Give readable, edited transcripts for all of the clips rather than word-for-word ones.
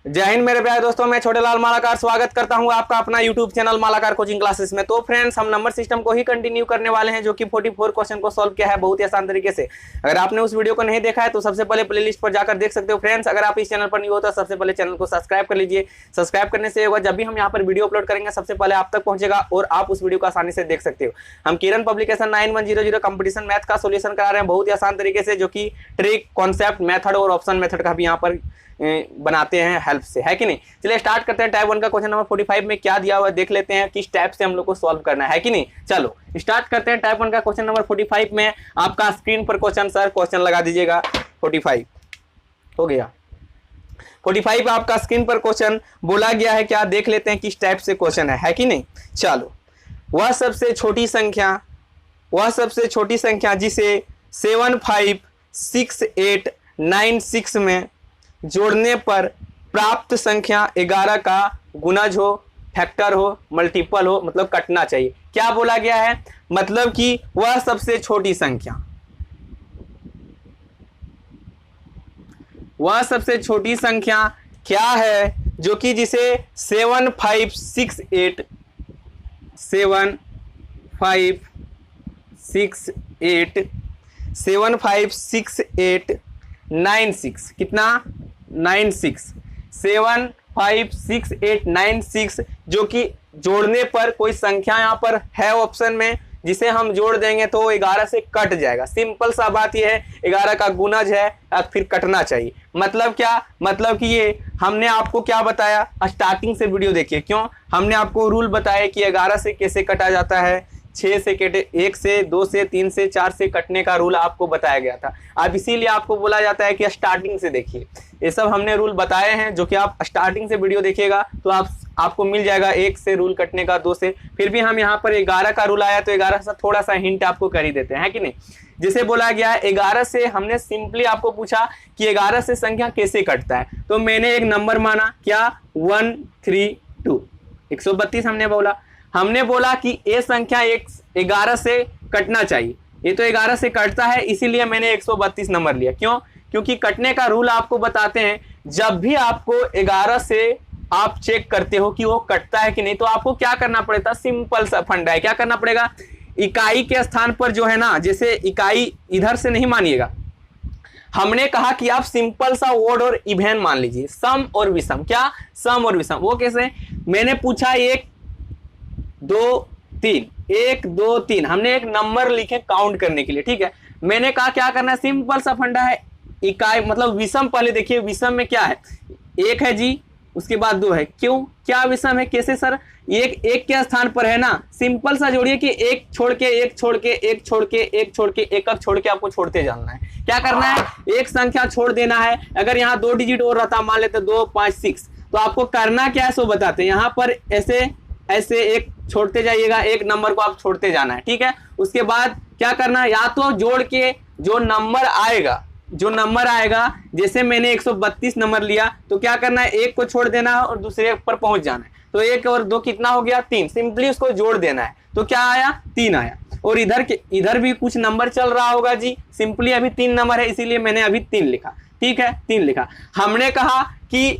जय हिंद मेरे प्यारे दोस्तों, मैं छोटेलाल मालाकार स्वागत करता हूं आपका अपना YouTube channel Malakar coaching classes में। तो फ्रेंड्स, हम नंबर सिस्टम को ही कंटिन्यू करने वाले हैं जो कि 44 क्वेश्चन को सॉल्व किया है बहुत ही आसान तरीके से। अगर आपने उस वीडियो को नहीं देखा है तो सबसे पहले प्लेलिस्ट पर जाकर देख सकते हो। फ्रेंड्स, अगर आप इस चैनल पर न्यू हो तो सबसे पहले चैनल को सब्सक्राइब कर लीजिए। सब्सक्राइब करने से होगा जब भी हम यहाँ पर वीडियो अपलोड करेंगे सबसे पहले आप तक पहुंचेगा और आप उस वीडियो को आसानी से देख सकते हो। हम किरण पब्लिकेशन 9100 कंपटीशन मैथ का सोल्यूशन करा रहे हैं बहुत ही आसान तरीके से, जो कि ट्रिक, कॉन्सेप्ट, मेथड और ऑप्शन मेथड का भी यहाँ पर बनाते हैं हेल्प से, है कि नहीं। चलिए स्टार्ट करते हैं। टाइप 1 का क्वेश्चन नंबर 45 में क्या दिया हुआ है देख लेते हैं, किस टाइप से हम लोग को सॉल्व करना है कि नहीं। चलो स्टार्ट करते हैं। टाइप 1 का क्वेश्चन नंबर 45 में आपका स्क्रीन पर क्वेश्चन, सर क्वेश्चन लगा दीजिएगा। 45 हो गया। 45 आपका स्क्रीन पर क्वेश्चन बोला गया है, क्या देख लेते हैं किस टाइप से क्वेश्चन है कि नहीं। चलो, वह सबसे छोटी संख्या जिसे 75689 में जोड़ने पर प्राप्त संख्या 11 का गुणज हो, फैक्टर हो, मल्टीपल हो, मतलब कटना चाहिए। क्या बोला गया है, मतलब कि वह सबसे छोटी संख्या क्या है जो कि जिसे 7568696 कितना 7568696 जो कि जोड़ने पर कोई संख्या यहाँ पर है ऑप्शन में, जिसे हम जोड़ देंगे तो 11 से कट जाएगा। सिंपल सा बात यह है, 11 का गुणज है फिर कटना चाहिए। मतलब क्या, मतलब कि ये हमने आपको क्या बताया, स्टार्टिंग से वीडियो देखिए। क्यों, हमने आपको रूल बताया कि 11 से कैसे कटा जाता है, 6 से कटे, 1 से, 2 से, 3 से, 4 से कटने का रूल आपको बताया गया था। अब इसीलिए आपको बोला जाता है कि स्टार्टिंग से देखिए। ये सब हमने रूल बताए हैं जो कि आप स्टार्टिंग से वीडियो देखिएगा तो आपको मिल जाएगा 1 से रूल कटने का, 2 से। फिर भी हम यहाँ पर 11 का रूल आया तो 11 से थोड़ा सा हिंट आपको कर ही देते हैं, है कि नहीं। जिसे बोला गया है 11 से, हमने सिंपली आपको पूछा कि 11 से संख्या कैसे कटता है, तो मैंने एक नंबर माना, क्या 132 132 हमने बोला कि ये संख्या 11 से कटना चाहिए। ये तो 11 से कटता है, इसीलिए मैंने 132 नंबर लिया। क्यों, क्योंकि कटने का रूल आपको बताते हैं, जब भी आपको 11 से आप चेक करते हो कि वो कटता है कि नहीं, तो आपको क्या करना पड़ेगा, सिंपल सा फंडा है। क्या करना पड़ेगा, इकाई के स्थान पर जो है ना, जैसे इकाई इधर से नहीं मानिएगा, हमने कहा कि आप सिंपल सा ओड और इवेन मान लीजिए, सम और विषम। क्या, सम और विषम। वो कैसे, मैंने पूछा 1 2 3, 1 2 3, हमने एक नंबर लिखे काउंट करने के लिए, ठीक है। मैंने कहा क्या करना है, सिंपल सा फंडा है, इकाई मतलब विषम। पहले देखिए विषम में क्या है, 1 है जी, उसके बाद 2 है। क्यों, क्या विषम है, कैसे सर, एक के स्थान पर है ना, सिंपल सा जोड़िए कि 1 छोड़ के 1 छोड़ के 1 छोड़ के 1 छोड़ के 1 छोड़ के आपको छोड़ते जाना है। क्या करना है, एक संख्या छोड़ देना है। अगर यहाँ 2 डिजिट और रहता, मान लेते 2 5 6, तो आपको करना क्या है सो बताते हैं। यहाँ पर ऐसे एक छोड़ते जाइएगा, एक नंबर को आप छोड़ते जाना है, ठीक है। उसके बाद क्या करना है, या तो जोड़ के जो नंबर आएगा, जैसे मैंने 132 नंबर लिया, तो क्या करना है, 1 को छोड़ देना है और दूसरे पर पहुंच जाना है। तो 1 और 2 कितना हो गया, 3। सिंपली उसको जोड़ देना है, तो क्या आया, 3 आया। और इधर भी कुछ नंबर चल रहा होगा जी, सिंपली अभी 3 नंबर है, इसीलिए मैंने अभी 3 लिखा, ठीक है, 3 लिखा। हमने कहा कि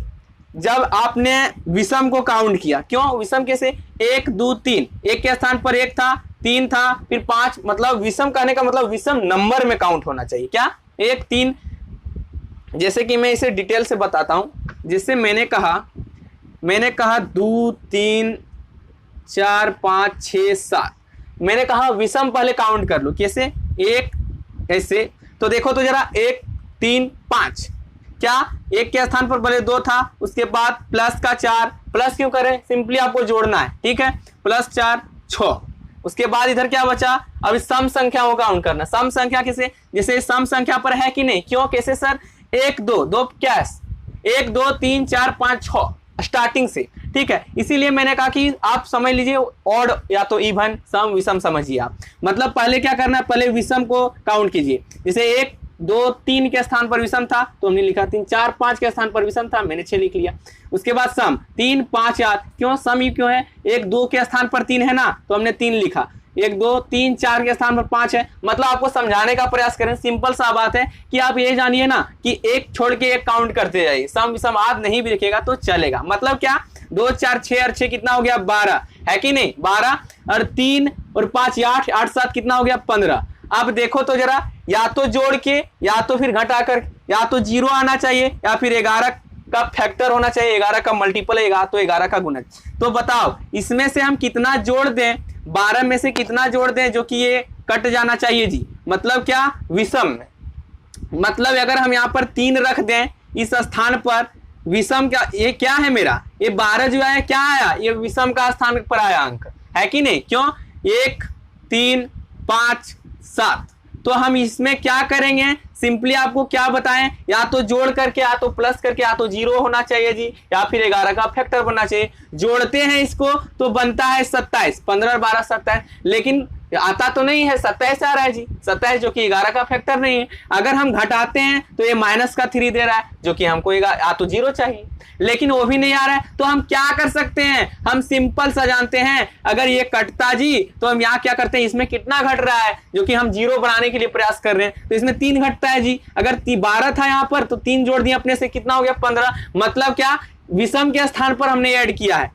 जब आपने विषम को काउंट किया, क्यों विषम कैसे, 1 2 3, 1 के स्थान पर 1 था, 3 था, फिर 5, मतलब विषम कहने का मतलब विषम नंबर में काउंट होना चाहिए। क्या, 1 3, जैसे कि मैं इसे डिटेल से बताता हूं। जिससे मैंने कहा 2 3 4 5 6 7, मैंने कहा विषम पहले काउंट कर लो। कैसे, 1 ऐसे, तो देखो तो जरा, 1 3 5, क्या 1 के स्थान पर पहले 2 था, उसके बाद प्लस का 4, प्लस क्यों करें, सिंपली आपको जोड़ना है, ठीक है, +4 6। उसके बाद इधर क्या बचा, अब सम संख्या को काउंट करना। सम संख्या किसे, जैसे सम संख्या पर है कि नहीं, क्यों कैसे सर, 1 2 क्या है, 1 2 3 4 5 6 स्टार्टिंग से, ठीक है। इसीलिए मैंने कहा कि आप समझ लीजिए ऑड या तो इवन, सम विषम समझिए आप। मतलब पहले क्या करना है, पहले विषम को काउंट कीजिए। जैसे 1 2 3 के स्थान पर विषम था तो हमने लिखा 3, 4 5 के स्थान पर विषम था, मैंने 6 लिख लिया। उसके बाद सम 3 5 8, क्यों सम ही क्यों है, 1 2 के स्थान पर 3 है ना, तो हमने 3 लिखा। 1 2 3 4 के स्थान पर 5 है। मतलब आपको समझाने का प्रयास करें, सिंपल सा बात है कि आप ये जानिए ना कि एक छोड़ के एक काउंट करते जाइए, सम विषम आद नहीं भी लिखेगा तो चलेगा। मतलब क्या, 2 4 6 और 6 कितना हो गया 12, है कि नहीं 12, और 3 और 5 8 8 7 कितना हो गया 15। अब देखो तो जरा, या तो जोड़ के या तो फिर घटा कर, या तो 0 आना चाहिए या फिर 11 का फैक्टर होना चाहिए, 11 का मल्टीपल है, तो 11 का गुणज। तो बताओ इसमें से हम कितना जोड़ दें, 12 में से कितना जोड़ दें जो कि ये कट जाना चाहिए जी। मतलब क्या, विषम में। मतलब अगर हम यहाँ पर 3 रख दें इस स्थान पर, विषम क्या, ये क्या है मेरा, ये 12 जो है क्या आया, ये विषम का स्थान पर आया अंक, है कि नहीं। क्यों, 1 3 5 7। तो हम इसमें क्या करेंगे, सिंपली आपको क्या बताएं, या तो जोड़ करके या तो प्लस करके, या तो 0 होना चाहिए जी, या फिर 11 का फैक्टर बनना चाहिए। जोड़ते हैं इसको तो बनता है 27, 15 और 12 27, लेकिन आता तो नहीं है, 27 आ रहा है जी, 27 जो कि 11 का फैक्टर नहीं है। अगर हम घटाते हैं तो ये माइनस का 3 दे रहा है, जो कि हमको या तो 0 चाहिए, लेकिन वो भी नहीं आ रहा है। तो हम क्या कर सकते हैं, हम सिंपल सा जानते हैं, अगर ये कटता जी तो हम यहाँ क्या करते हैं, इसमें कितना घट रहा है, जो कि हम 0 बनाने के लिए प्रयास कर रहे हैं, तो इसमें 3 घटता है जी। अगर 12 था यहाँ पर तो 3 जोड़ दिए अपने से, कितना हो गया 15। मतलब क्या, विषम के स्थान पर हमने ऐड किया है,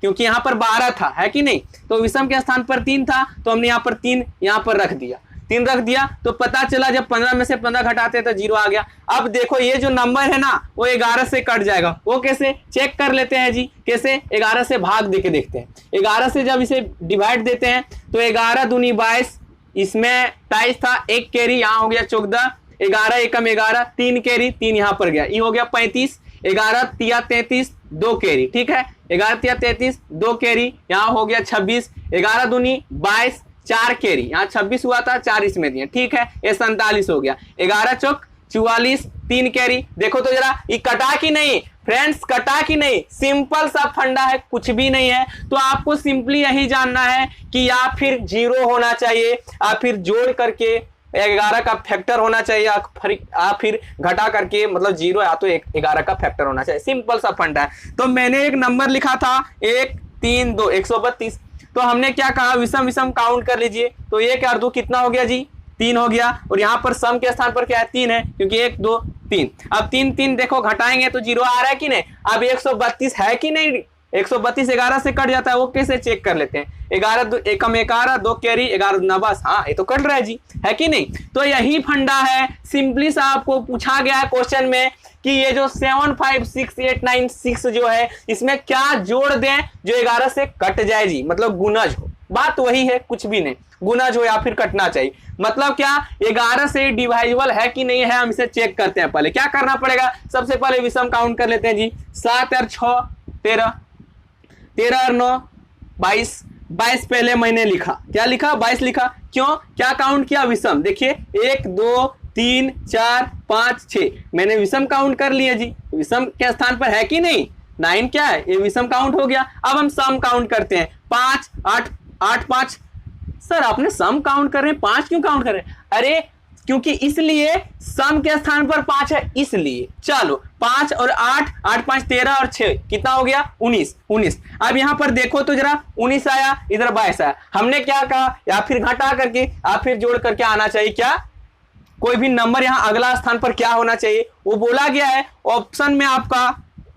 क्योंकि यहाँ पर 12 था, है कि नहीं, तो विषम के स्थान पर 3 था, तो हमने यहाँ पर 3 यहाँ पर रख दिया, 3 रख दिया, तो पता चला जब 15 में से 15 घटाते तो 0 आ गया। अब देखो ये जो नंबर है ना वो 11 से कट जाएगा, वो कैसे चेक कर लेते हैं जी, कैसे, 11 से भाग देके देखते हैं। 11 से जब इसे डिवाइड देते हैं तो 11 दूनी 22, इसमें 23 था, 1 कैरी यहाँ हो गया 14, 11 एकम 11, 3 कैरी, 3 यहाँ पर गया, ये हो गया 35, 11 तिया 33, 2 कैरी, ठीक है, 11 तिया 33, 2 कैरी, यहाँ हो गया 26, 11 दूनी 22, 4 कैरी, यहाँ 26 हुआ था, 4 इसमें दिए, ठीक है, ये 47 हो गया, 11 चौक 44, 3 कैरी। देखो तो जरा ये कटा कि नहीं फ्रेंड्स, कटा कि नहीं, सिंपल सा फंडा है, कुछ भी नहीं है। तो आपको सिंपली यही जानना है कि या फिर 0 होना चाहिए, या फिर जोड़ करके 11 का फैक्टर होना चाहिए, या फिर घटा करके मतलब 0 या तो 11 का फैक्टर होना चाहिए। सिंपल सा फंडा है। तो मैंने एक नंबर लिखा था 1 3 2 132, तो हमने क्या कहा, विषम विषम काउंट कर लीजिए, तो 1 और 2 कितना हो गया जी 3 हो गया, और यहाँ पर सम के स्थान पर क्या है 3 है, क्योंकि 1 2 3। अब 3 3 देखो घटाएंगे तो 0 आ रहा है कि नहीं। अब 132 है कि नहीं, 132 11 से कट जाता है, वो कैसे चेक कर लेते हैं, 11 एकम 11, 2 कैरी, 11 दूना बस, हाँ ये तो कट रहा है जी, है कि नहीं। तो यही फंडा है, सिंपली सा आपको पूछा गया है क्वेश्चन में कि ये जो 7 5 6 8 9 6 जो है, इसमें क्या जोड़ दें जो 11 से कट जाए जी, मतलब गुणज हो। बात वही है, कुछ भी नहीं, गुणज हो या फिर कटना चाहिए। मतलब क्या, 11 से डिवाइजेबल है कि नहीं है, हम इसे चेक करते हैं। पहले क्या करना पड़ेगा, सबसे पहले विषम काउंट कर लेते हैं जी, 7 और 6 13, 13 और 9 22, 22 पहले मैंने लिखा, क्या लिखा 22 लिखा, क्यों, क्या काउंट किया विषम। देखिए 1 2 3 4 5 6 मैंने विषम काउंट कर लिया जी, विषम के स्थान पर है कि नहीं, 9 क्या है, ये विषम काउंट हो गया। अब हम सम काउंट करते हैं, 5 8 8 5। सर आपने सम काउंट कर रहे हैं, 5 क्यों काउंट कर रहे हैं, अरे क्योंकि इसलिए सम के स्थान पर 5 है इसलिए। चलो 5 और 8 8 5 13 और 6 कितना हो गया 19। अब यहां पर देखो तो जरा 19 आया, इधर 22 आया। हमने क्या कहा, या फिर घटा करके या फिर जोड़ करके आना चाहिए, क्या कोई भी नंबर यहां अगला स्थान पर क्या होना चाहिए वो बोला गया है। ऑप्शन में आपका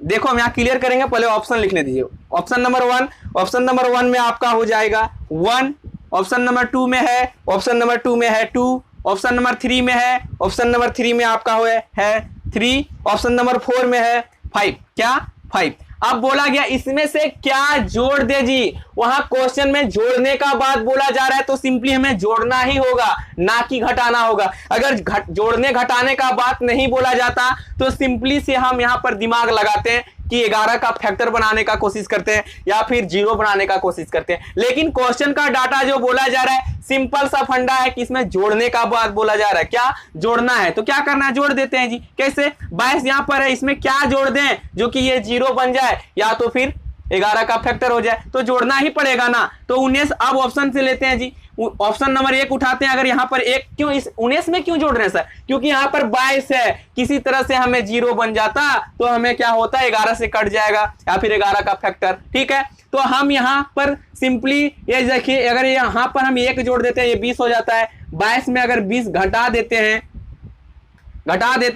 देखो, हम यहां क्लियर करेंगे, पहले ऑप्शन लिखने दीजिए। ऑप्शन नंबर 1, ऑप्शन नंबर 1 में आपका हो जाएगा 1, ऑप्शन नंबर 2 में है, ऑप्शन नंबर 2 में है 2, ऑप्शन नंबर 3 में है, ऑप्शन नंबर 3 में आपका है 3, ऑप्शन नंबर 4 में है 5, क्या 5। अब बोला गया इसमें से क्या जोड़ दे जी, वहां क्वेश्चन में जोड़ने का बात बोला जा रहा है, तो सिंपली हमें जोड़ना ही होगा, ना कि घटाना होगा। अगर जोड़ने घटाने का बात नहीं बोला जाता तो सिंपली से हम यहां पर दिमाग लगाते हैं कि 11 का फैक्टर बनाने का कोशिश करते हैं या फिर 0 बनाने का कोशिश करते हैं। लेकिन क्वेश्चन का डाटा जो बोला जा रहा है सिंपल सा फंडा है कि इसमें जोड़ने का बात बोला जा रहा है, क्या जोड़ना है। तो क्या करना है, जोड़ देते हैं जी। कैसे, 22 यहां पर है, इसमें क्या जोड़ दें जो कि ये 0 बन जाए या तो फिर 11 का फैक्टर हो जाए, तो जोड़ना ही पड़ेगा ना। तो 19 अब ऑप्शन से लेते हैं जी, ऑप्शन नंबर 1 उठाते हैं। अगर यहाँ पर 1 क्यों, इस 19 में क्यों जोड़ रहे हैं सर? क्योंकि यहाँ पर 22 है, किसी तरह से हमें 0 बन जाता तो हमें क्या होता है 11 से कट जाएगा या फिर 11 का फैक्टर। ठीक है, तो हम यहाँ पर सिंपली ये देखिए, अगर यहाँ पर हम 1 जोड़ देते हैं ये 20 हो जाता है। 22 में अगर 20 घटा देते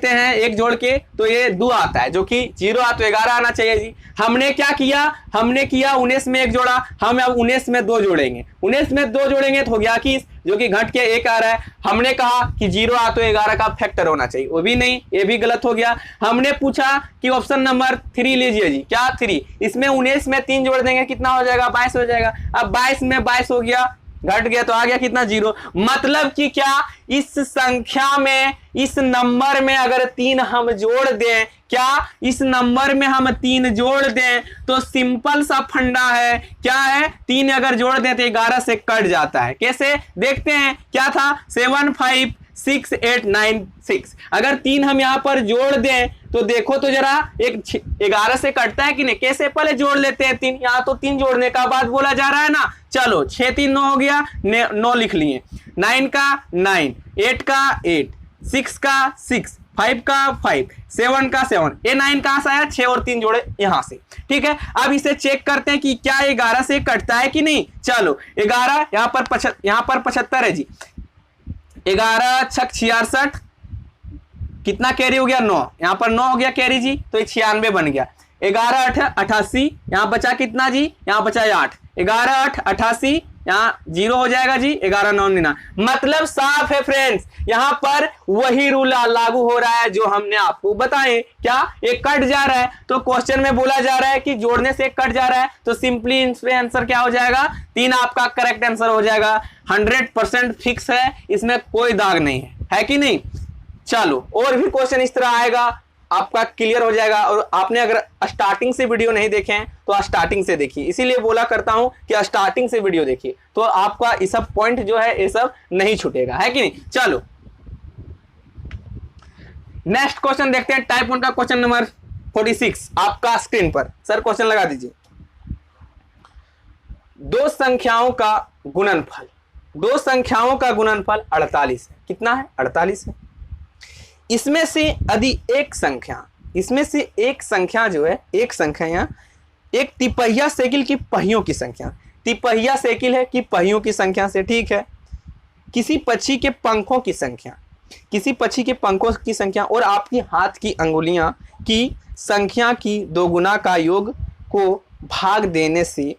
हैं 1 जोड़ के तो ये 2 आता है, जो कि 0 आ तो 11 आना चाहिए जी। हमने क्या किया, हमने किया 19 में 1 जोड़ा, हम अब 19 में 2 जोड़ेंगे। 19 में 2 जोड़ेंगे तो हो गया 21, जो कि घट के 1 आ रहा है। हमने कहा कि 0 आ तो 11 का फैक्टर होना चाहिए, वो भी नहीं, ये भी गलत हो गया। हमने पूछा कि ऑप्शन नंबर 3 लीजिए जी, क्या 3, इसमें 19 में 3 जोड़ देंगे कितना हो जाएगा 22 हो जाएगा। अब 22 में 22 हो गया, घट गया तो आ गया कितना 0। मतलब कि क्या, इस संख्या में, इस नंबर में अगर 3 हम जोड़ दें, क्या इस नंबर में हम 3 जोड़ दें तो सिंपल सा फंडा है, क्या है, 3 अगर जोड़ दें तो 11 से कट जाता है। कैसे देखते हैं, क्या था 7 5 6 8 9 6। अगर 3 हम यहां पर जोड़ दें तो देखो तो जरा, एक 11 से कटता है कि नहीं, कैसे पहले जोड़ लेते हैं 3, यहां तो 3 जोड़ने का बाद बोला जा रहा है ना। चलो 6 3 9 हो गया, 9 लिख लिए, 9 का 9, 8 का 8, 6 का 6, 5 का 5, 7 का 7, ये 9 कहां से आया, 6 और 3 जोड़े यहां से। ठीक है, अब इसे चेक करते हैं कि क्या 11 से कटता है कि नहीं। चलो 11 यहां पर 75 है जी, 11 छक 66, कितना कैरी हो गया 9, यहां पर 9 हो गया कैरी जी, तो ये 96 बन गया। 11 8 88, यहां बचा कितना जी, यहां बचा 8, 11 8 88, यहां 0 हो जाएगा जी, 11 9 99। मतलब साफ है फ्रेंड्स, यहां पर वही रूल लागू हो रहा है जो हमने आपको बताए। क्या एक कट जा रहा है, तो क्वेश्चन में बोला जा रहा है कि जोड़ने से एक कट जा रहा है, तो सिंपली इसमें आंसर क्या हो जाएगा, 3 आपका करेक्ट आंसर हो जाएगा। 100% फिक्स है, इसमें कोई दाग नहीं है कि नहीं। चलो और भी क्वेश्चन इस तरह आएगा, आपका क्लियर हो जाएगा। और आपने अगर स्टार्टिंग से वीडियो नहीं देखे हैं तो स्टार्टिंग से देखिए, इसीलिए बोला करता हूं कि स्टार्टिंग से वीडियो देखिए, तो आपका ये सब पॉइंट जो है ये सब नहीं छूटेगा, है कि नहीं। चलो नेक्स्ट क्वेश्चन देखते हैं, टाइप 1 का क्वेश्चन नंबर 46 आपका स्क्रीन पर। सर क्वेश्चन लगा दीजिए। 2 संख्याओं का गुणनफल, 2 संख्याओं का गुणनफल 48 है। कितना है, 48 है। इसमें से यदि एक संख्या जो है, एक संख्या, एक तिपहिया साइकिल की पहियों की संख्या, तिपहिया साइकिल है कि पहियों की संख्या से, ठीक है, किसी पक्षी के पंखों की संख्या, किसी पक्षी के पंखों की संख्या और आपकी हाथ की अंगुलियां की संख्या की 2 गुना का योग को भाग देने से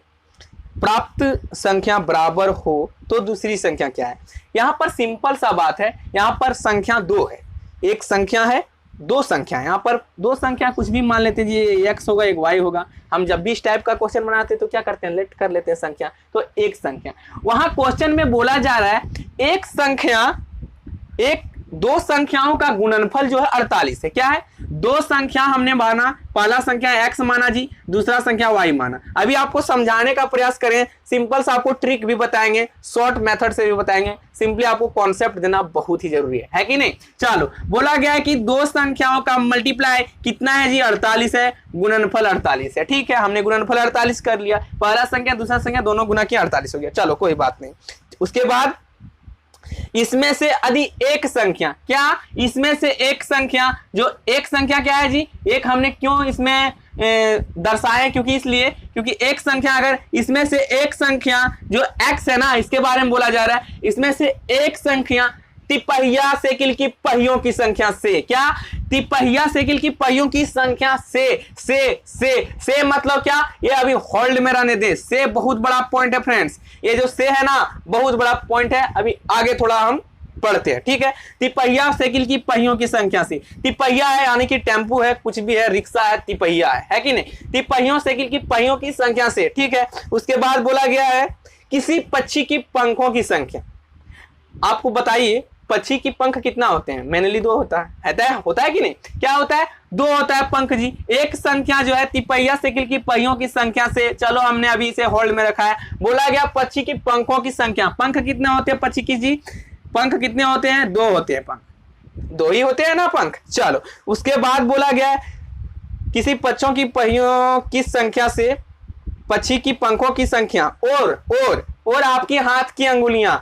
प्राप्त संख्या बराबर हो तो दूसरी संख्या क्या है। यहां पर सिंपल सा बात है, यहां पर संख्या 2 है, एक संख्या है, 2 संख्या, यहाँ पर 2 संख्या कुछ भी मान लेते हैं, ये x होगा एक y होगा। हम जब भी इस टाइप का क्वेश्चन बनाते हैं तो क्या करते हैं, लेट कर लेते हैं संख्या, तो एक संख्या। वहां क्वेश्चन में बोला जा रहा है एक संख्या, 2 संख्याओं का गुणनफल जो है 48 है। क्या है, 2 संख्या हमने माना, पहला संख्या x माना जी, दूसरा संख्या y माना। अभी आपको समझाने का प्रयास करें, सिंपल सा आपको ट्रिक भी बताएंगे, शॉर्ट मेथड से भी बताएंगे, सिंपली आपको कॉन्सेप्ट देना बहुत ही जरूरी है कि नहीं। चलो बोला गया है कि 2 संख्याओं का मल्टीप्लाई कितना है जी, 48 है, गुणनफल 48 है। ठीक है, हमने गुणनफल 48 कर लिया, पहला संख्या दूसरा संख्या दोनों गुना किया, 48 हो गया। चलो कोई बात नहीं। उसके बाद इसमें से यदि एक संख्या, क्या इसमें से एक संख्या, जो एक संख्या क्या है जी, एक हमने क्यों इसमें दर्शाए, क्योंकि इसलिए क्योंकि एक संख्या, अगर इसमें से एक संख्या जो x है ना, इसके बारे में बोला जा रहा है, इसमें से एक संख्या तिपहिया साइकिल की पहियों की संख्या से, क्या तिपहिया साइकिल की पहियों की संख्या से मतलब क्या, ये अभी होल्ड में रहने दे, से बहुत बड़ा पॉइंट है फ्रेंड्स, ये जो से है ना बहुत बड़ा पॉइंट है, अभी आगे थोड़ा हम पढ़ते हैं। ठीक है, तिपहिया साइकिल की पहियों की संख्या से, तिपहिया है यानी कि टेम्पू है, कुछ भी है, रिक्शा है, तिपहिया है कि नहीं, तिपहियों साइकिल की पहियों की संख्या से। ठीक है, उसके बाद बोला गया है किसी पक्षी की पंखों की संख्या। आपको बताइए पक्षी की पंख कितना होते हैं, मैनुअली 2 होता है कि नहीं, क्या होता है, 2 होता है पंख जी। एक संख्या जो है तिपहिया साइकिल की पहियों की संख्या से, चलो हमने अभी इसे होल्ड में रखा है। बोला गया पक्षी की पंखों की संख्या, पंख कितने होते हैं पक्षी की जी, पंख कितने होते हैं, 2 होते हैं पंख, 2 ही होते हैं ना पंख। चलो उसके बाद बोला गया किसी पक्षियों की पहियों की संख्या से पक्षी की पंखों की संख्या और और आपके हाथ की अंगुलियां,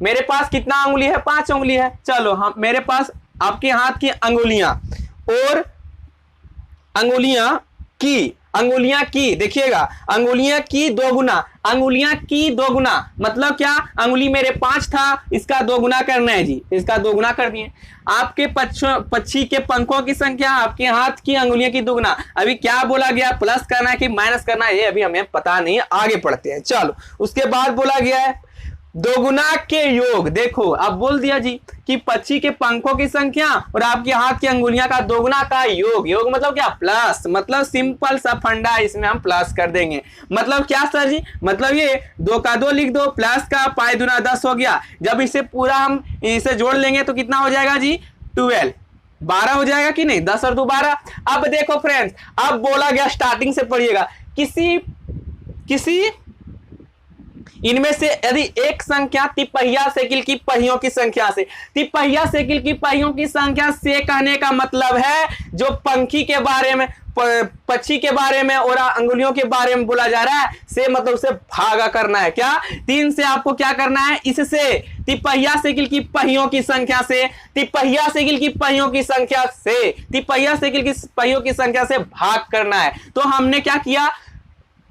मेरे पास कितना अंगुली है, 5 अंगुली है। चलो हम, मेरे पास आपके हाथ की अंगुलियां और अंगुलियां की देखिएगा, अंगुलियां की 2 गुना, अंगुलियां की 2 गुना मतलब क्या, अंगुली मेरे 5 था, इसका 2 गुना करना है जी, इसका 2 गुना कर दिए। आपके पक्षी के पंखों की संख्या, आपके हाथ की अंगुलियों की 2 गुना। अभी क्या बोला गया, प्लस करना है कि माइनस करना है, ये अभी हमें पता नहीं है, आगे पढ़ते हैं। चलो उसके बाद बोला गया है 2 गुना के योग। देखो अब बोल दिया जी कि पक्षी के पंखों की संख्या और आपके हाथ की अंगुलियां का 2 गुना का योग। योग मतलब क्या, प्लस, मतलब सिंपल सा फंडा, इसमें हम प्लस कर देंगे। मतलब क्या सर जी, मतलब ये 2 का 2 लिख दो, प्लस का पाई दूना 10 हो गया। जब इसे पूरा हम इसे जोड़ लेंगे तो कितना हो जाएगा जी, 12, 12 हो जाएगा कि नहीं, 10 और 2 12। अब देखो फ्रेंड्स, अब बोला गया, स्टार्टिंग से पढ़िएगा, किसी इनमें से यदि एक संख्या तिपहिया साइकिल की पहियों की संख्या से, तिपहिया साइकिल की पहियों की संख्या से कहने का मतलब है जो पंखी के बारे में, पक्षी के बारे में और अंगुलियों के बारे में बोला जा रहा है, से मतलब उसे भागा करना है। क्या, 3 से आपको क्या करना है, इससे तिपहिया साइकिल की पहियों की संख्या से, तिपहिया साइकिल की पहियों की संख्या से, तिपहिया साइकिल की पहियों की संख्या से भाग करना है। तो हमने क्या किया,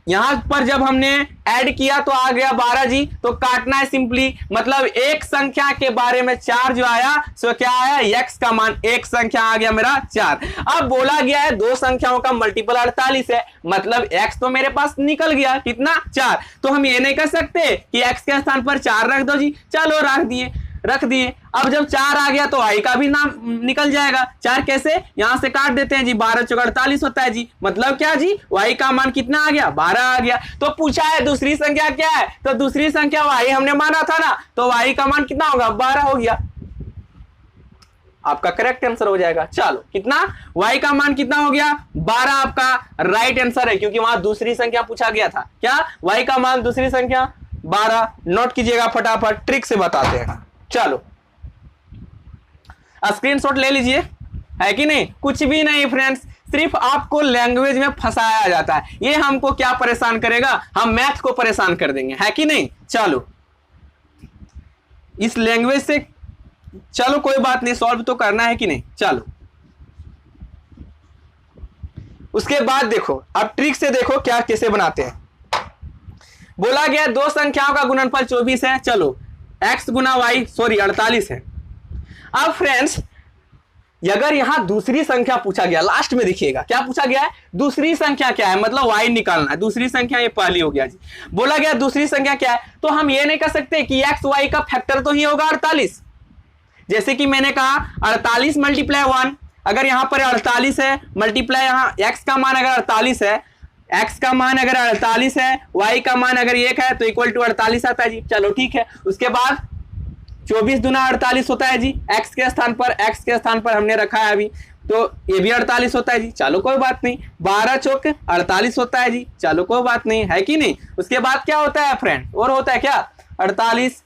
यहां पर जब हमने ऐड किया तो आ गया 12 जी, तो काटना है सिंपली, मतलब एक संख्या के बारे में 4 जो आया सो क्या आया, x का मान, एक संख्या आ गया मेरा 4। अब बोला गया है 2 संख्याओं का मल्टीपल 48 है, मतलब x तो मेरे पास निकल गया, कितना, 4। तो हम ये नहीं कर सकते कि x के स्थान पर 4 रख दो जी, चलो रख दिए। अब जब 4 आ गया तो y का भी नाम निकल जाएगा। 4 कैसे, यहां से काट देते हैं जी, 12 चौक 48 होता है जी, मतलब क्या जी, y का मान कितना आ गया, 12 आ गया। तो पूछा है दूसरी संख्या क्या है, तो दूसरी संख्या y हमने माना था ना, तो y का मान कितना होगा, 12 हो गया, आपका करेक्ट आंसर हो जाएगा। चलो कितना, y का मान कितना हो गया, 12 आपका राइट आंसर है, क्योंकि वहां दूसरी संख्या पूछा गया था। क्या, y का मान दूसरी संख्या 12, नोट कीजिएगा फटाफट, ट्रिक से बताते हैं। चलो स्क्रीनशॉट ले लीजिए, है कि नहीं, कुछ भी नहीं फ्रेंड्स, सिर्फ आपको लैंग्वेज में फंसाया जाता है। ये हमको क्या परेशान करेगा, हम मैथ को परेशान कर देंगे, है कि नहीं। चलो इस लैंग्वेज से, चलो कोई बात नहीं, सॉल्व तो करना है कि नहीं। चलो उसके बाद देखो, अब ट्रिक से देखो क्या कैसे बनाते हैं। बोला गया 2 संख्याओं का गुणनफल 24 है, चलो x गुना y, सॉरी 48 है। अब फ्रेंड्स अगर यहां दूसरी संख्या पूछा गया, लास्ट में देखिएगा क्या पूछा गया है, दूसरी संख्या क्या है, मतलब y निकालना है, दूसरी संख्या ये पहली हो गया जी। बोला गया दूसरी संख्या क्या है, तो हम ये नहीं कर सकते कि x y का फैक्टर तो ही होगा 48। जैसे कि मैंने कहा 48 मल्टीप्लाई 1, अगर यहां पर 48 है मल्टीप्लाई, यहां x का मान अगर 48 है, x का मान अगर 48 है, y का मान अगर 1 है, तो इक्वल टू 48 आता है जी। चलो ठीक है, उसके बाद 24 दूना 48 होता है जी, x के स्थान पर हमने रखा है अभी, तो ये भी 48 होता है जी, चलो कोई बात नहीं। 12 चौक 48 होता है जी, चलो कोई बात नहीं, है कि नहीं। उसके बाद क्या होता है फ्रेंड, और होता है क्या, 48,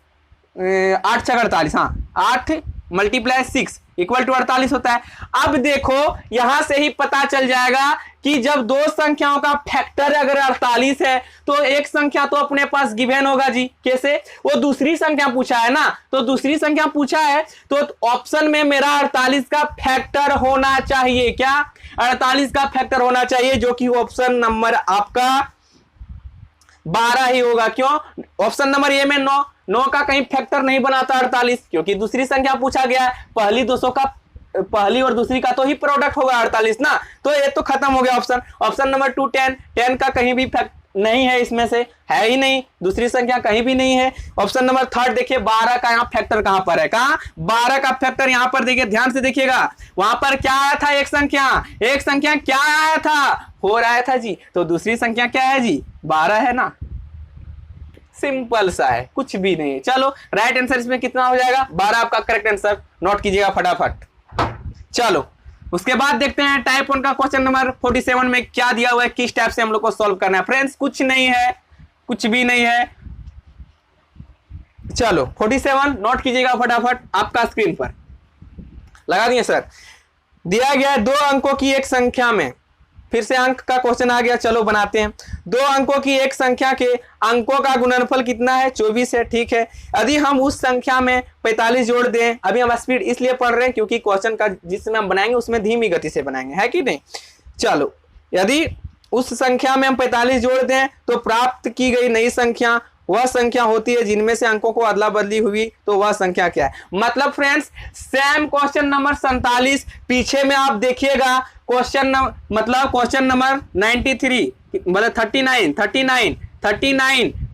8 छक 48, हाँ 8 मल्टीप्लाई 6 इक्वल टू 48 होता है। अब देखो यहां से ही पता चल जाएगा कि जब 2 संख्याओं का फैक्टर अगर 48 है तो एक संख्या तो अपने पास गिवन होगा जी। कैसे, वो दूसरी संख्या पूछा है ना, तो दूसरी संख्या पूछा है तो ऑप्शन में मेरा 48 का फैक्टर होना चाहिए। क्या, 48 का फैक्टर होना चाहिए, जो कि ऑप्शन नंबर आपका 12 ही होगा। क्यों, ऑप्शन नंबर ए में 9 का कहीं फैक्टर नहीं बनाता 48, क्योंकि दूसरी संख्या पूछा गया है, पहली और दूसरी का तो ही प्रोडक्ट होगा 48 ना, तो ये तो खत्म हो गया ऑप्शन। ऑप्शन नंबर 2 10 का कहीं भी फैक्टर नहीं है, इसमें से है ही नहीं, दूसरी संख्या कहीं भी नहीं है। ऑप्शन नंबर 3 देखिए 12 का यहाँ फैक्टर कहां पर है, कहां 12 का फैक्टर यहां पर देखिए, ध्यान से देखिएगा, वहां पर क्या आया था, एक संख्या क्या आया था, 4 आया था जी, तो दूसरी संख्या क्या है जी, 12 है ना, सिंपल सा है, कुछ भी नहीं है। चलो राइट आंसर इसमें कितना हो जाएगा, 12 आपका करेक्ट आंसर, नोट कीजिएगा फटाफट। चलो उसके बाद देखते हैं टाइप 1 का क्वेश्चन नंबर 47 में क्या दिया हुआ है, किस टाइप से हम लोग को सॉल्व करना है। फ्रेंड्स कुछ नहीं है, कुछ भी नहीं है। चलो 47 नोट कीजिएगा फटाफट, आपका स्क्रीन पर लगा दिए सर। दिया गया है 2 अंकों की एक संख्या में फिर से अंक का क्वेश्चन आ गया, चलो बनाते हैं। 2 अंकों की एक संख्या के अंकों का गुणनफल कितना है? 24 है, ठीक है। यदि हम उस संख्या में 45 जोड़ दें, अभी हम स्पीड इसलिए पढ़ रहे हैं क्योंकि क्वेश्चन का जिसमें हम बनाएंगे उसमें धीमी गति से बनाएंगे, है कि नहीं। चलो, यदि उस संख्या में हम 45 जोड़ दें तो प्राप्त की गई नई संख्या वह संख्या होती है जिनमें से अंकों को अदला बदली हुई, तो वह संख्या क्या है? मतलब फ्रेंड्स सेम क्वेश्चन नंबर 47 पीछे में आप देखिएगा, क्वेश्चन नंबर 93 मतलब 39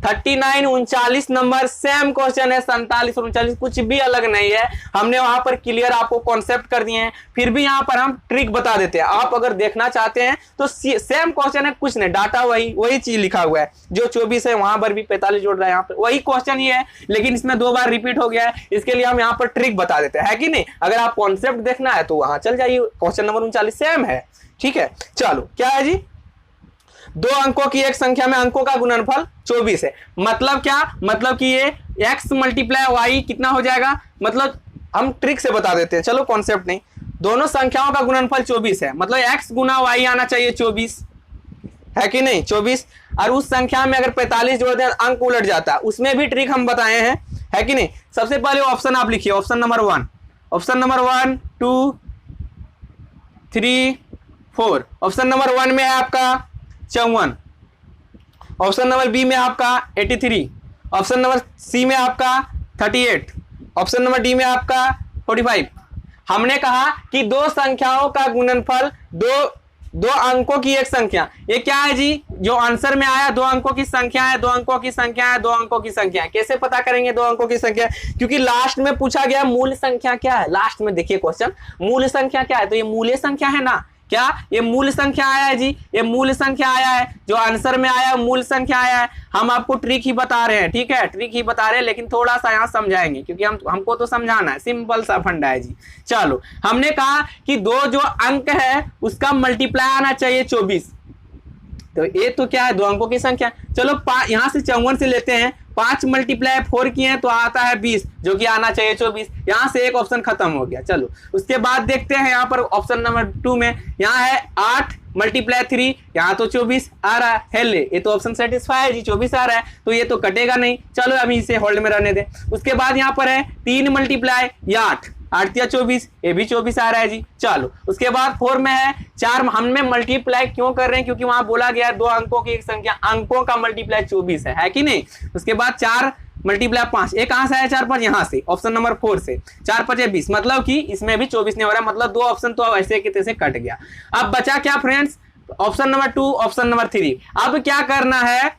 39 नंबर सेम क्वेश्चन है। 47 और 39 कुछ भी अलग नहीं है, हमने वहां पर क्लियर आपको कॉन्सेप्ट कर दिए हैं। फिर भी यहाँ पर हम ट्रिक बता देते हैं, आप अगर देखना चाहते हैं तो सेम क्वेश्चन है, कुछ नहीं, डाटा वही चीज लिखा हुआ है। जो 24 है वहां पर भी 45 जोड़ रहा है, यहाँ पर वही क्वेश्चन ही है, लेकिन इसमें 2 बार रिपीट हो गया है, इसके लिए हम यहाँ पर ट्रिक बता देते हैं, है कि नहीं। अगर आप कॉन्सेप्ट देखना है तो वहां चल जाइए, क्वेश्चन नंबर 39 सेम है, ठीक है। चलो, क्या है जी? 2 अंकों की एक संख्या में अंकों का गुणनफल 24 है। मतलब क्या? मतलब कि ये x मल्टीप्लाई y कितना हो जाएगा? मतलब हम ट्रिक से बता देते हैं, चलो कॉन्सेप्ट नहीं। दोनों संख्याओं का गुणनफल 24 है, मतलब x गुना y आना चाहिए 24, है कि नहीं, 24। और उस संख्या में अगर 45 जोड़ दें अंक उलट जाता है, उसमें भी ट्रिक हम बताए हैं, है कि नहीं। सबसे पहले ऑप्शन आप लिखिए, ऑप्शन नंबर 1, 2 3 4। ऑप्शन नंबर 1 में है आपका 54, ऑप्शन नंबर बी में आपका 83, ऑप्शन नंबर सी में आपका 38, ऑप्शन नंबर डी में आपका 45। हमने कहा कि 2 संख्याओं का गुणनफल दो अंकों की एक संख्या, ये क्या है जी? जो आंसर में आया 2 अंकों की संख्या है, 2 अंकों की संख्या है, 2 अंकों की संख्या है। कैसे पता करेंगे 2 अंकों की संख्या? क्योंकि लास्ट में पूछा गया मूल संख्या क्या है। लास्ट में देखिए क्वेश्चन, मूल संख्या क्या है, तो ये मूल्य संख्या है ना। क्या ये मूल संख्या आया है जी? ये मूल संख्या आया है, जो आंसर में आया है मूल संख्या आया है। हम आपको ट्रिक ही बता रहे हैं, ठीक है, ट्रिक ही बता रहे हैं, लेकिन थोड़ा सा यहाँ समझाएंगे क्योंकि हमको तो समझाना है, सिंपल सा फंडा है जी। चलो, हमने कहा कि 2 जो अंक है उसका मल्टीप्लाई आना चाहिए 24, तो ये तो क्या है? 2 अंकों की संख्या। चलो यहाँ से 54 से लेते हैं, 5 मल्टीप्लाई 4 किए हैं तो आता है 20, जो कि आना चाहिए 24। यहाँ से एक ऑप्शन खत्म हो गया। चलो, उसके बाद देखते हैं यहाँ पर ऑप्शन नंबर 2 में, यहाँ है 8 मल्टीप्लाई 3, यहाँ तो 24 आ रहा है, ले ये तो ऑप्शन सेटिस्फाई है जी, 24 आ रहा है, तो ये तो कटेगा नहीं। चलो अभी इसे होल्ड में रहने दें। उसके बाद यहाँ पर है 3 मल्टीप्लाई 8, 8 या 24, ये भी 24 आ रहा है जी। चलो, उसके बाद 4 में है 4, हमने मल्टीप्लाई क्यों कर रहे हैं? क्योंकि वहां बोला गया है 2 अंकों की एक संख्या, अंकों का मल्टीप्लाई 24 है कि नहीं। उसके बाद 4 मल्टीप्लाई 5, एक कहां से आया? 4 5 यहाँ से, ऑप्शन नंबर 4 से, 4 5 20, मतलब कि इसमें भी 24 नहीं हो रहा है, मतलब 2 ऑप्शन तो ऐसे के तैसे कट गया। अब बचा क्या friends? Option number 2, option number 3। अब क्या करना है?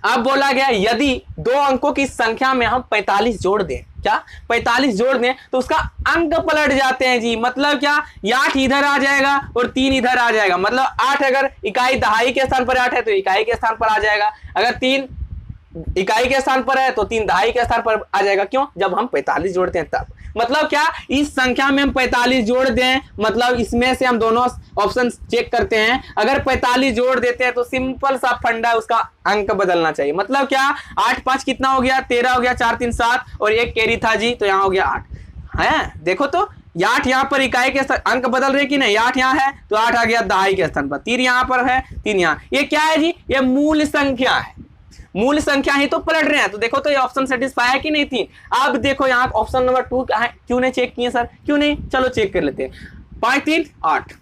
अब बोला गया यदि 2 अंकों की संख्या में हम 45 जोड़ दें, क्या 45 जोड़ दें तो उसका अंक पलट जाते हैं जी। मतलब क्या? 8 इधर आ जाएगा और 3 इधर आ जाएगा। मतलब 8 अगर इकाई दहाई के स्थान पर 8 है तो इकाई के स्थान पर आ जाएगा, अगर 3 इकाई के स्थान पर है तो 3 दहाई के स्थान पर आ जाएगा। क्यों? जब हम 45 जोड़ते हैं तब। मतलब क्या? इस संख्या में हम 45 जोड़ दें, मतलब इसमें से हम दोनों ऑप्शन चेक करते हैं, अगर 45 जोड़ देते हैं तो सिंपल सा फंडा, उसका अंक बदलना चाहिए। मतलब क्या? 8 5 कितना हो गया? 13 हो गया, 4 3 7 और एक कैरी था जी, तो यहाँ हो गया 8 है। देखो तो 8 यहाँ पर इकाई के अंक बदल रहे कि नहीं, 8 यहाँ है तो 8 आ गया दहाई के स्थान पर, 3 यहाँ पर है, 3 यहाँ। ये क्या है जी? ये मूल संख्या है, मूल संख्या ही तो पलट रहे हैं। तो देखो तो ये ऑप्शन सेटिस्फाई है कि नहीं थी। अब देखो यहाँ ऑप्शन नंबर 2 क्यों नहीं चेक किए सर? क्यों नहीं? चलो चेक कर लेते हैं। 5 3 8,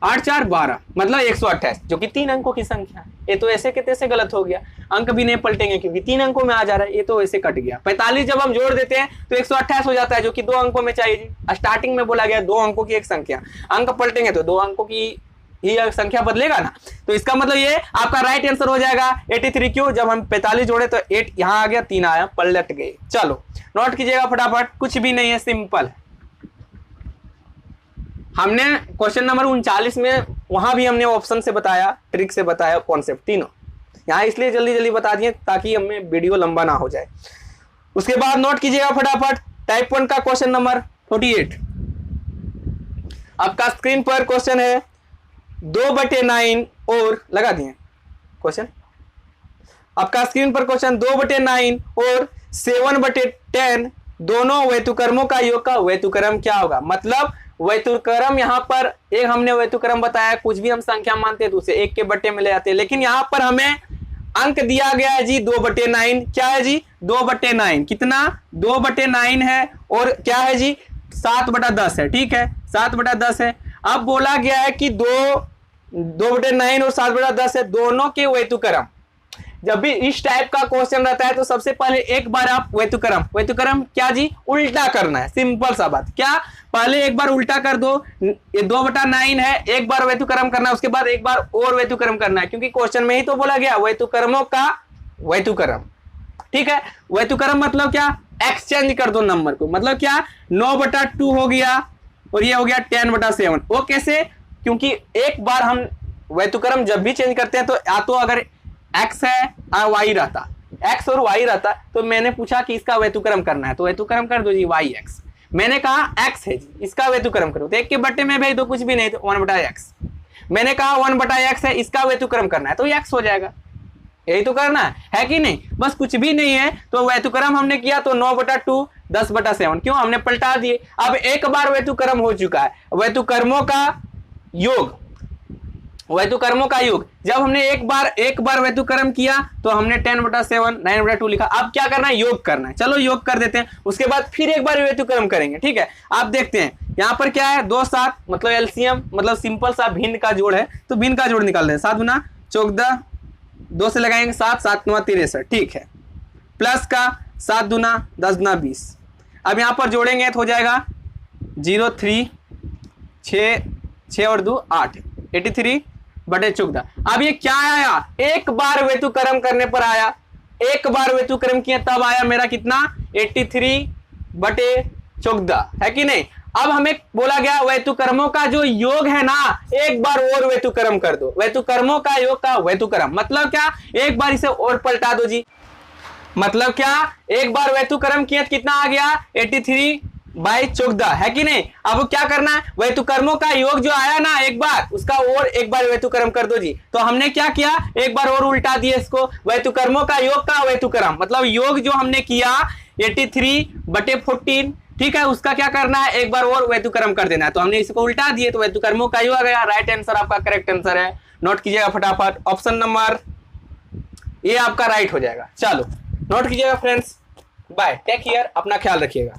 8 4 12, मतलब 128, जो कि 3 अंकों की संख्या है। ये तो ऐसे के तैसे गलत हो गया, अंक भी नहीं पलटेंगे क्योंकि 3 अंकों में आ जा रहा है, ये तो ऐसे कट गया। 45 जब हम जोड़ देते हैं तो 128 हो जाता है, जो कि 2 अंकों में चाहिए जी। स्टार्टिंग में बोला गया 2 अंकों की एक संख्या, अंक पलटेंगे तो 2 अंकों की ही संख्या बदलेगा ना। तो इसका मतलब ये आपका राइट आंसर हो जाएगा 83। क्यों? जब हम 45 जोड़े तो 8 यहां आ गया, 3 आया, पलट गए। चलो नोट कीजिएगा फटाफट, कुछ भी नहीं है, सिंपल। हमने क्वेश्चन नंबर 39 में वहां भी हमने ऑप्शन से बताया, ट्रिक से बताया, कॉन्सेप्ट तीनों यहाँ इसलिए जल्दी जल्दी बता दिए ताकि हमें वीडियो लंबा ना हो जाए। उसके बाद नोट कीजिएगा फटाफट टाइप 1 का क्वेश्चन नंबर 48। आपका स्क्रीन पर क्वेश्चन है 2/9 और लगा दिए क्वेश्चन, आपका स्क्रीन पर क्वेश्चन 2/9 और 7/10 दोनों वैतुकर्मों का योग का वैतुकर्म क्या होगा? मतलब वैतुक्रम यहाँ पर एक हमने वैतुक्रम बताया, कुछ भी हम संख्या मानते हैं तो उसे 1 के बट्टे में ले आते हैं, लेकिन यहाँ पर हमें अंक दिया गया है जी 2/9। क्या है जी 2/9, कितना 2/9 है, और क्या है जी 7/10 है, ठीक है 7/10 है। अब बोला गया है कि 2/9 और 7/10 है, दोनों के वैतुक्रम। जब भी इस टाइप का क्वेश्चन रहता है तो सबसे पहले एक बार आप वैतुक्रम क्या जी उल्टा करना है, सिंपल सा बात। क्या पहले एक बार उल्टा कर दो, ये 2/9 है, एक बार वैतुक्रम करना है, उसके बाद एक बार और वैतुक्रम करना है, क्योंकि क्वेश्चन में ही तो बोला गया वैतुक्रमों का वैतुक्रम, ठीक है। वैतुक्रम मतलब क्या, एक्सचेंज कर दो नंबर को, मतलब क्या 9/2 हो गया और ये हो गया 10/7। वो कैसे, क्योंकि एक बार हम वैतुक्रम जब भी चेंज करते हैं तो या तो अगर x है और y रहता, x और y रहता, तो मैंने पूछा कि इसका वैतुक्रम करना है तो वैतुक्रम कर दो जी yx। मैंने कहा x है जी, इसका वैतुक्रम करो तो 1 के बट्टे में भेज दो, कुछ भी नहीं तो 1/x। मैंने कहा 1/x है, इसका वैतुक्रम करना है तो x हो जाएगा, यही तो करना है कि नहीं, बस कुछ भी नहीं है। तो वैतुक्रम हमने किया तो 9/2 10/7, क्यों हमने पलटा दिए। अब एक बार वैतुक्रम हो चुका है, वैतुक्रमों का योग, वैतुक्रमों का योग। जब हमने एक बार वैतुक्रम किया तो हमने 10/7 9/2 लिखा। अब क्या करना है, योग करना है, चलो योग कर देते हैं, उसके बाद फिर एक बार वैतुक्रम करेंगे, ठीक है। आप देखते हैं यहाँ पर क्या है 2 7, मतलब एलसीएम, मतलब सिंपल सा भिन्न का जोड़ है, तो भिन्न का जोड़ निकाल रहे हैं। 7 गुना 14, 2 से लगाएंगे 7, 7 9 63, ठीक है। प्लस का 7 गुना 10 गुना 20। अब यहाँ पर जोड़ेंगे तो हो जाएगा 0 3 6 और 2 8 83/14। अब ये क्या आया, एक बार वैतुक्रम करने पर आया, एक बार वैतुक्रम किया तब आया मेरा कितना 83/14, है कि नहीं। अब हमें बोला गया वैतुक्रमों का जो योग है ना, एक बार और वैतुक्रम कर दो, वैतुक्रमों का योग का वैतुक्रम, मतलब क्या एक बार इसे और पलटा दो जी, मतलब क्या एक बार वैतुक्रम किया कितना आ गया 83/14, है कि नहीं। अब क्या करना है, वैतुक्रमों का योग जो आया ना एक बार, उसका और एक बार वैतुक्रम कर दो जी। तो हमने क्या किया, एक बार और उल्टा दिए इसको, वैतुक्रमों का योग का वैतुक्रम, मतलब योग जो हमने किया 83/14, ठीक है, उसका क्या करना है, एक बार और वैतुक्रम कर देना है। तो हमने इसको उल्टा दिए तो वैतुक्रमों का योग आ गया। राइट आंसर आपका करेक्ट आंसर है, नोट कीजिएगा फटाफट, ऑप्शन नंबर ये आपका राइट हो जाएगा। चलो नोट कीजिएगा फ्रेंड्स, बाय, टेक केयर, अपना ख्याल रखिएगा।